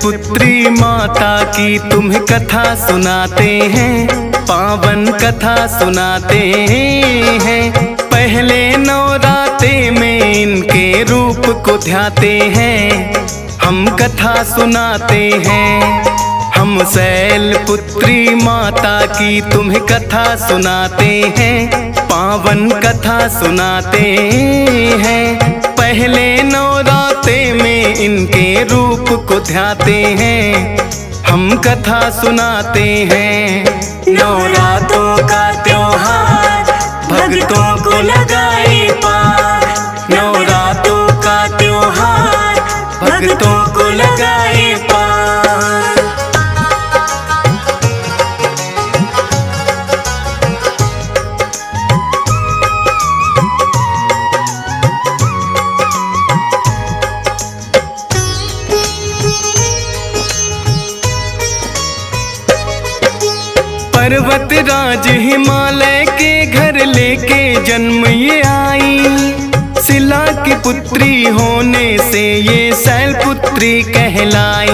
पुत्री माता की तुम्हें कथा सुनाते हैं, पावन कथा सुनाते हैं। पहले नवराते में इनके रूप को ध्याते हैं, हम कथा सुनाते हैं। हम शैल पुत्री माता की तुम्हें कथा सुनाते हैं, पावन कथा सुनाते हैं। पहले नवराते में इनके रूप को ध्याते हैं, हम कथा सुनाते हैं। नवरात्रों का त्योहार भक्तों को लगाए पार, नवरात्रों का त्योहार भक्तों को लगाए पार। पर्वत राज हिमालय के घर लेके जन्म ये आई, शिला की पुत्री होने से ये शैल पुत्री कहलाई।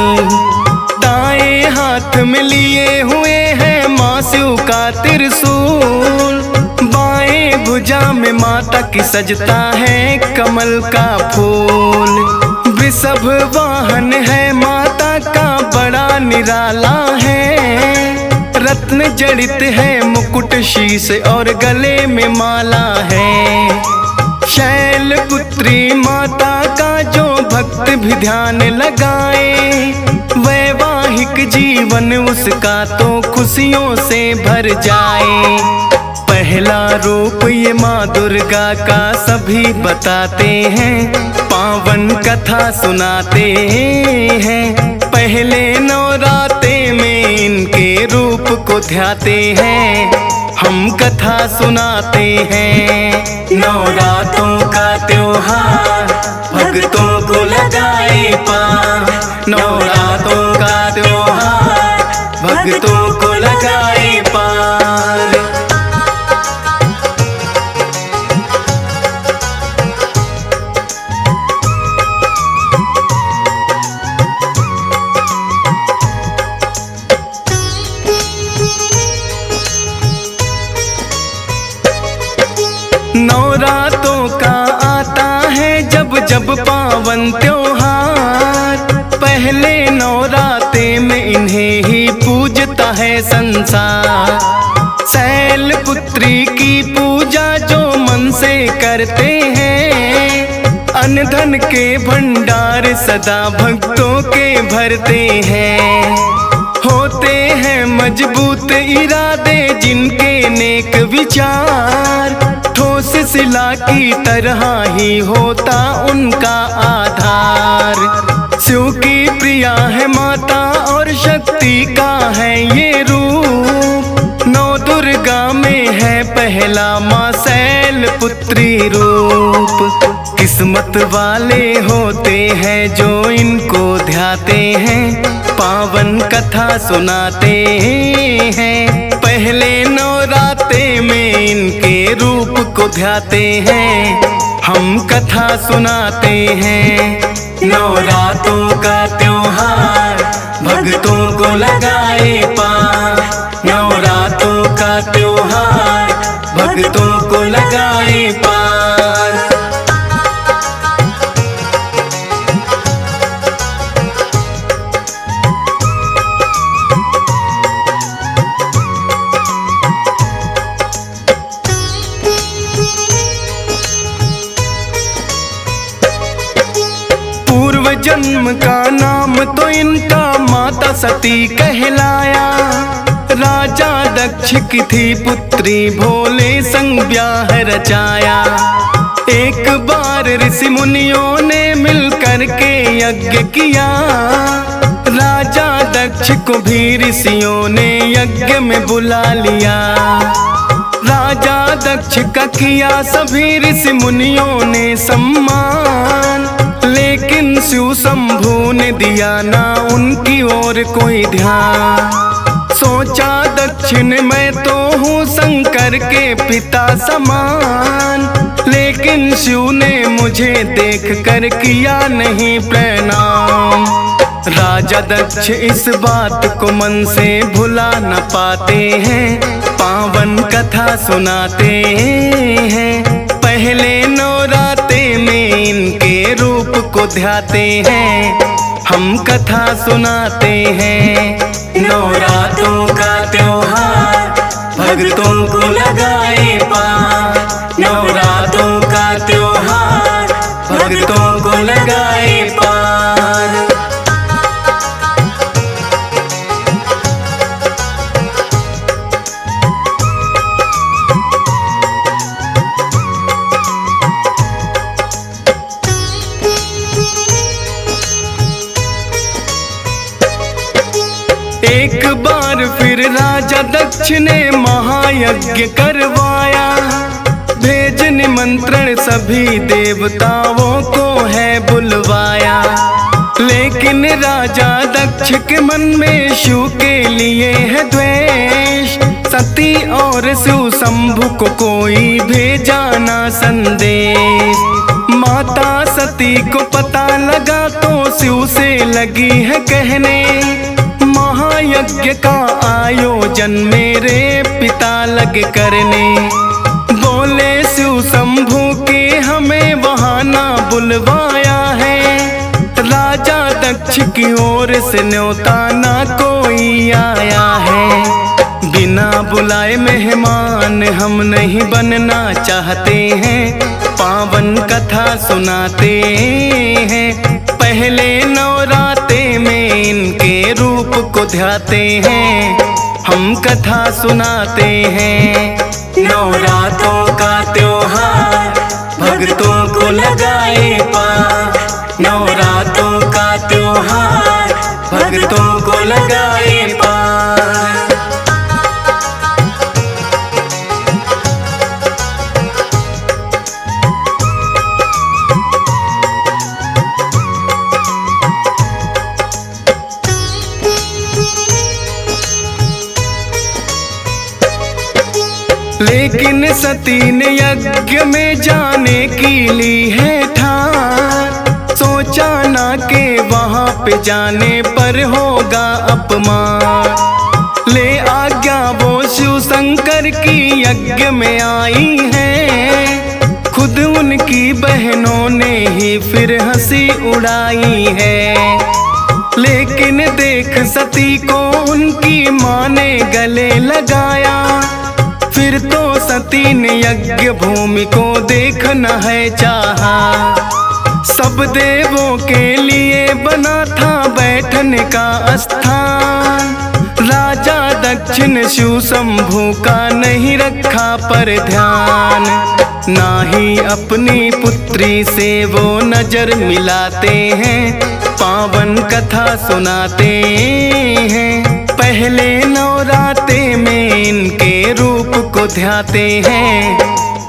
दाएं हाथ में लिए हुए हैं माँ शिव का त्रिशूल, बाएं भुजा में माता की सजता है कमल का फूल। वृषभ वाहन है माता का बड़ा निराला है, रत्न जड़ित है मुकुट शीश और गले में माला है। शैल पुत्री माता का जो भक्त भी ध्यान लगाए, वैवाहिक जीवन उसका तो खुशियों से भर जाए। पहला रूप ये माँ दुर्गा का सभी बताते हैं, पावन कथा सुनाते हैं। पहले नवराते में इनके रूप को ध्याते हैं, हम कथा सुनाते हैं। नवरात्रों का त्योहार भक्तों को लगाए पार, नवरात्रों का त्योहार भक्तों को लगाए पार। नवरातों का आता है जब जब पावन त्योहार, पहले नवराते में इन्हें ही पूजता है संसार। शैल पुत्री की पूजा जो मन से करते हैं, अन्न धन के भंडार सदा भक्तों के भरते हैं। होते हैं मजबूत इरादे जिनके नेक विचार, ठोस शिला की तरह ही होता उनका आधार। शिव की प्रिया है माता और शक्ति का है ये रूप, नौ दुर्गा में है पहला माँ शैल पुत्री रूप। किस्मत वाले होते हैं जो इनको ध्याते हैं, पावन कथा सुनाते हैं। पहले नवराते में इनके रूप को ध्याते हैं, हम कथा सुनाते हैं। नवरात्रों का त्योहार भक्तों को लगाए पार, नवरात्रों का त्योहार भक्तों को लगाए पार। जन्म का नाम तो इनका माता सती कहलाया, राजा दक्ष की थी पुत्री भोले संग ब्याह रचाया। एक बार ऋषि मुनियों ने मिलकर के यज्ञ किया, राजा दक्ष को भी ऋषियों ने यज्ञ में बुला लिया। राजा दक्ष का किया सभी ऋषि मुनियों ने सम्मान, लेकिन शिव शंभू ने दिया ना उनकी ओर कोई ध्यान। सोचा दक्षिण मैं तो हूँ शंकर के पिता समान, लेकिन शिव ने मुझे देख कर किया नहीं प्रणाम। राजा दक्ष इस बात को मन से भुला न पाते हैं, पावन कथा सुनाते हैं। पहले नवरात्रे में इनके रूप को ध्याते हैं, हम कथा सुनाते हैं। नवरात्रों का त्योहार भक्तों को लगाए पार, नवरात्रों का त्योहार भक्तों को लगाए पार। एक बार फिर राजा दक्ष ने महायज्ञ करवाया, भेज निमंत्रण सभी देवताओं को है बुलवाया। लेकिन राजा दक्ष के मन में शिव के लिए है द्वेष, सती और शिव शंभु को कोई भेजा ना संदेश। माता सती को पता लगा तो शिव से लगी है कहने, महायज्ञ का आयोजन मेरे पिता लगे करने। बोले शिव शंभु के हमें वहाँ ना बुलवाया है, राजा दक्ष की ओर से न्योता ना कोई आया है। बिना बुलाए मेहमान हम नहीं बनना चाहते हैं, पावन कथा सुनाते हैं। पहले नवरात्रे में इनके रूप को ध्याते हैं, हम कथा सुनाते हैं। नवरात्रों का त्योहार भक्तों को लगाए पार, नवरात्रों का त्योहार भक्तों को लगाए पार। लेकिन सती ने यज्ञ में जाने की ली है ठान, सोचा ना के वहाँ पे जाने पर होगा अपमान। ले आज्ञा वो शिव शंकर की यज्ञ में आई है, खुद उनकी बहनों ने ही फिर हंसी उड़ाई है। लेकिन देख सती को उनकी माँ ने गले लगाया, फिर तो सती ने यज्ञ भूमि को देखना है चाहा। सब देवों के लिए बना था बैठने का स्थान, राजा दक्ष ने शिव शंभु का नहीं रखा पर ध्यान। ना ही अपनी पुत्री से वो नजर मिलाते हैं, पावन कथा सुनाते हैं। पहले नवरात्रे में इनके रूप को ध्याते हैं,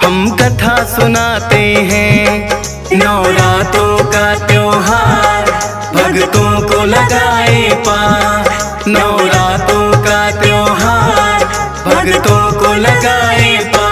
हम कथा सुनाते हैं। नवरात्रों का त्योहार भक्तों को लगाए पार, नवरात्रों का त्योहार भक्तों को लगाए पार।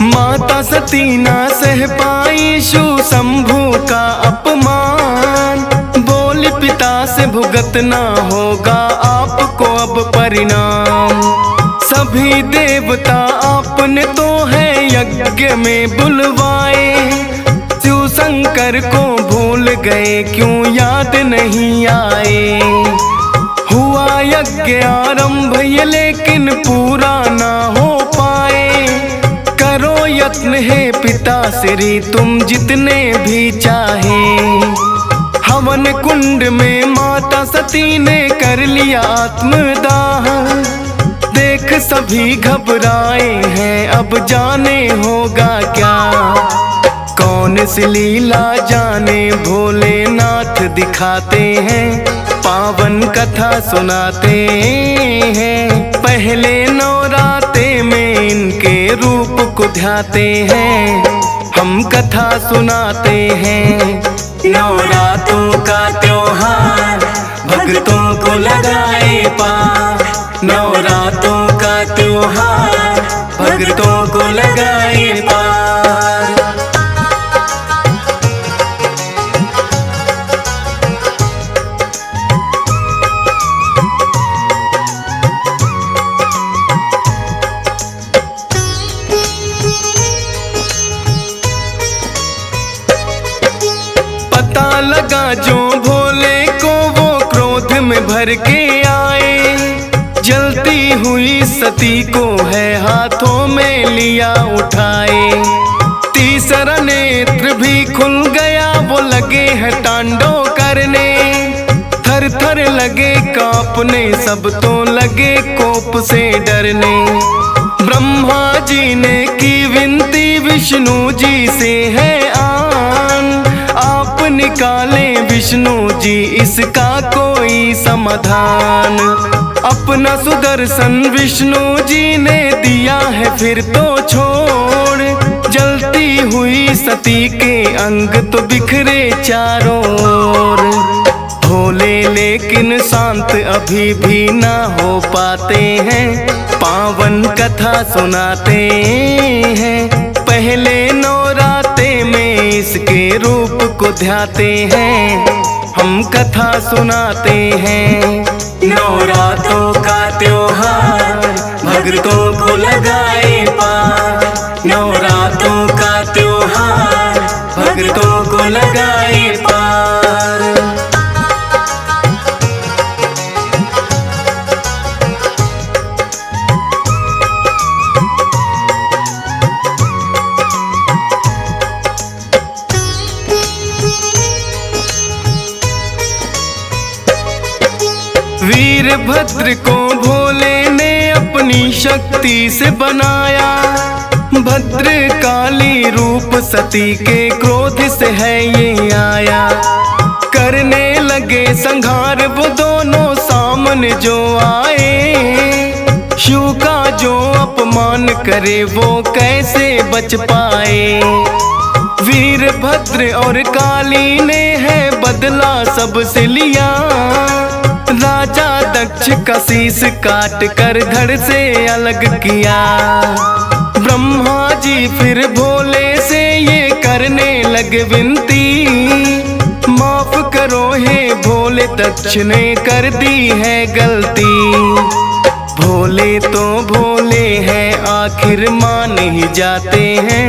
माता सती ना सह पाई शिव शंभु का अपमान, बोली पिता से भुगतना होगा आपको अब परिणाम। सभी देवता आपने तो है यज्ञ में बुलवाए, शिव शंकर को भूल गए क्यों याद नहीं आए। हुआ यज्ञ आरंभ ये लेकिन पूरा ना हो पाए, करो यत्न है पिता श्री तुम जितने भी चाहे। हवन कुंड में माता सती ने कर लिया आत्मदाह, देख सभी घबराए हैं अब जाने होगा क्या। कौन सी लीला जाने भोलेनाथ दिखाते हैं, पावन कथा सुनाते हैं। पहले नवरात्रे में इनके रूप को ध्याते हैं, हम कथा सुनाते हैं। नवरात्रों का त्योहार भक्तों को लगाए पार। नवरात्रों का त्योहार भक्तों को लगाए पार। पता लगा जो भोले को वो क्रोध में भर के आए, जलती हुई सती को है हाथों में लिया उठाए। तीसरा नेत्र भी खुल गया, वो लगे हैं तांडव करने। थर थर लगे कांपने, सब तो लगे कोप से डरने। ब्रह्मा जी ने की विनती विष्णु जी से है आन, आप निकाले विष्णु जी इसका कोई समाधान। अपना सुदर्शन विष्णु जी ने दिया है फिर तो छोड़, जलती हुई सती के अंग तो बिखरे चारों ओर। भोले लेकिन शांत अभी भी ना हो पाते हैं, पावन कथा सुनाते हैं। पहले नवरात्रे में इसके रूप को ध्याते हैं, हम कथा सुनाते हैं। नवरात्रों का त्योहार भक्तों को लगाए पार। नवरात्रों का त्योहार भक्तों को लगाए पार। वीरभद्र को भोले ने अपनी शक्ति से बनाया, भद्रकाली रूप सती के क्रोध से है ये आया। करने लगे संहार वो दोनों सामने जो आए, शिव का जो अपमान करे वो कैसे बच पाए। वीरभद्र और काली ने है बदला सबसे लिया, राजा दक्ष का शीश काट कर धड़ से अलग किया। ब्रह्मा जी फिर भोले से ये करने लगे विनती, माफ करो हे भोले दक्ष ने कर दी है गलती। भोले तो भोले हैं आखिर मान ही जाते हैं,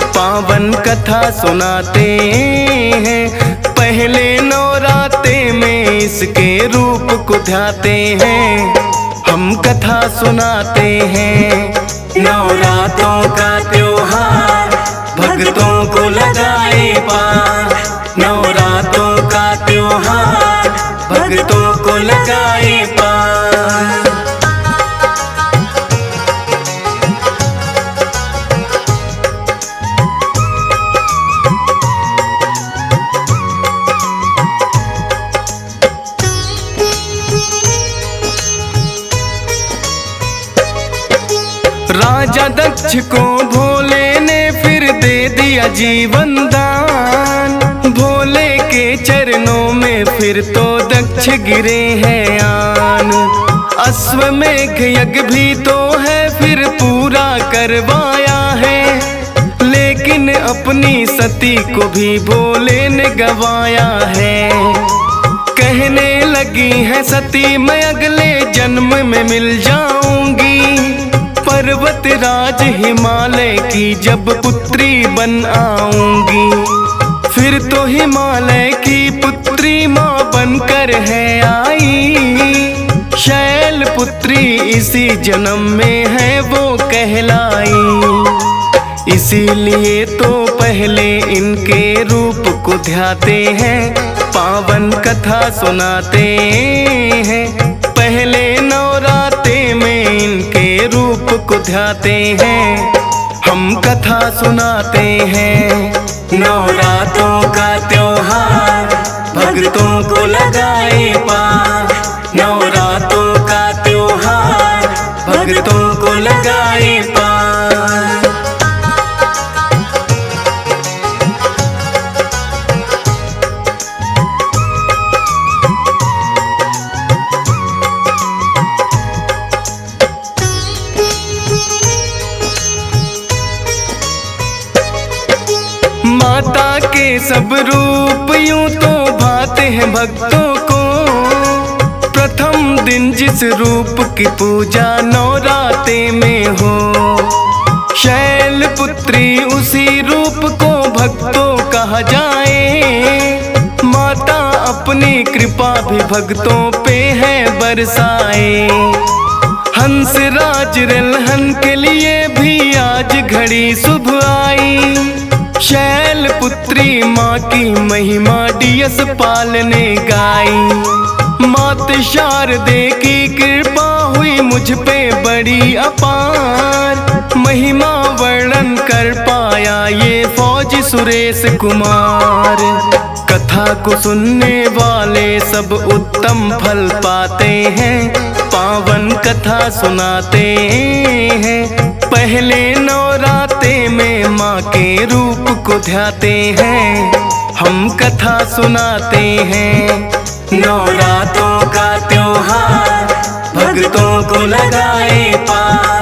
पावन कथा सुनाते हैं। पहले नवरात्रे में इसके रूप को ध्याते हैं, हम कथा सुनाते हैं। नवरात्रों का त्योहार भक्तों को लगाए पार। नवरात्रों का त्योहार भक्तों को लगाए पार। राजा दक्ष को भोले ने फिर दे दिया जीवन दान, भोले के चरणों में फिर तो दक्ष गिरे हैं आन। अश्वमेघ यज्ञ भी तो है फिर पूरा करवाया है, लेकिन अपनी सती को भी भोले ने गवाया है। कहने लगी है सती मैं अगले जन्म में मिल जाऊंगी, पर्वत राज हिमालय की जब पुत्री बन आऊंगी। फिर तो हिमालय की पुत्री माँ बनकर है आई, शैल पुत्री इसी जन्म में है वो कहलाई। इसीलिए तो पहले इनके रूप को ध्याते हैं, पावन कथा सुनाते हैं। पहले नवरात्रे में इनके रूप को ध्याते हैं, हम कथा सुनाते हैं। नवरात्रों का त्योहार भक्तों को लगाए पार। नवरात्रों का त्योहार भक्तों को लगाए पार। सब रूप यूं तो भाते हैं भक्तों को। प्रथम दिन जिस रूप की पूजा नवराते में हो, शैलपुत्री उसी रूप को भक्तों कहा जाए। माता अपनी कृपा भी भक्तों पे है बरसाए। हंसराज रलहन के लिए भी आज घड़ी शुभ आई। शैलपुत्री माँ की महिमा डीएस पाल ने गाई। मात शारदे की कृपा हुई मुझ पे बड़ी अपार। महिमा वर्णन कर पाया ये फौजी सुरेश कुमार। कथा को सुनने वाले सब उत्तम फल पाते हैं। पावन कथा सुनाते हैं। पहले नवराते में माँ के रूप को ध्याते हैं। हम कथा सुनाते हैं। नवरातों का त्योहार भक्तों को लगाए पार।